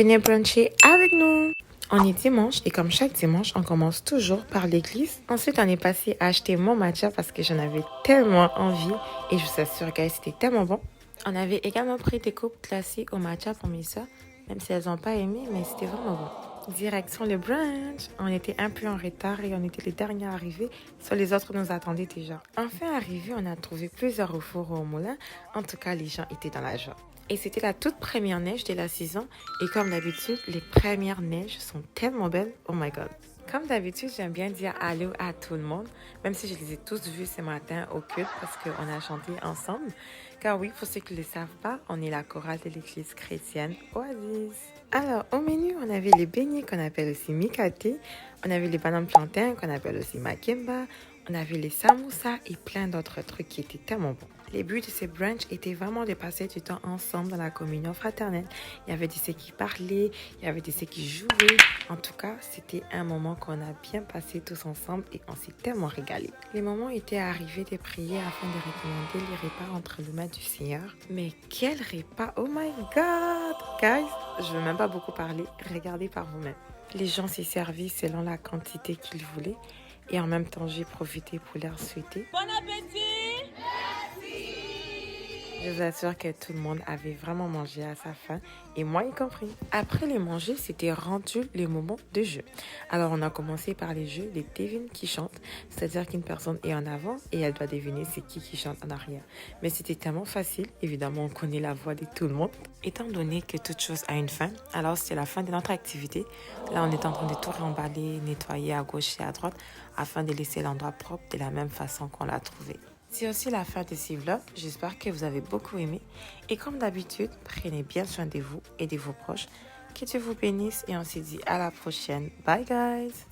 Venez bruncher avec nous. On est dimanche et comme chaque dimanche, on commence toujours par l'église. Ensuite, on est passé à acheter mon matcha parce que j'en avais tellement envie et je vous assure, guys, c'était tellement bon. On avait également pris des coupes glacées au matcha pour mes soeurs, même si elles n'ont pas aimé, mais c'était vraiment bon. Direction le brunch. On était un peu en retard et on était les derniers arrivés, soit les autres nous attendaient déjà. Enfin arrivé, on a trouvé plusieurs au four ou au moulin. En tout cas, les gens étaient dans la joie. Et c'était la toute première neige de la saison. Et comme d'habitude, les premières neiges sont tellement belles. Oh my god. Comme d'habitude, j'aime bien dire allô à tout le monde, même si je les ai tous vus ce matin au culte parce qu'on a chanté ensemble. Car oui, pour ceux qui ne le savent pas, on est la chorale de l'église chrétienne Oasis. Alors, au menu, on avait les beignets qu'on appelle aussi mikate, on avait les bananes plantains qu'on appelle aussi makemba, on avait les samoussas et plein d'autres trucs qui étaient tellement bons. Les buts de ces brunchs étaient vraiment de passer du temps ensemble dans la communion fraternelle. Il y avait de ceux qui parlaient, il y avait de ceux qui jouaient. En tout cas, c'était un moment qu'on a bien passé tous ensemble et on s'est tellement régalé. Les moments étaient arrivés de prier afin de recommander les repas entre le maître du Seigneur. Mais quel repas! Oh my god! Guys, je ne veux même pas beaucoup parler. Regardez par vous-même. Les gens s'y servaient selon la quantité qu'ils voulaient. Et en même temps, j'ai profité pour leur souhaiter Bon appétit! Je vous assure que tout le monde avait vraiment mangé à sa faim, et moi y compris. Après les manger, c'était rendu le moment de jeu. Alors on a commencé par les jeux des devines qui chantent, c'est-à-dire qu'une personne est en avant et elle doit deviner c'est qui chante en arrière. Mais c'était tellement facile, évidemment on connaît la voix de tout le monde. Étant donné que toute chose a une fin, alors c'était la fin de notre activité. Là on est en train de tout remballer, nettoyer à gauche et à droite, afin de laisser l'endroit propre de la même façon qu'on l'a trouvé. C'est aussi la fin de ce vlog. J'espère que vous avez beaucoup aimé. Et comme d'habitude, prenez bien soin de vous et de vos proches. Que Dieu vous bénisse et on se dit à la prochaine. Bye guys!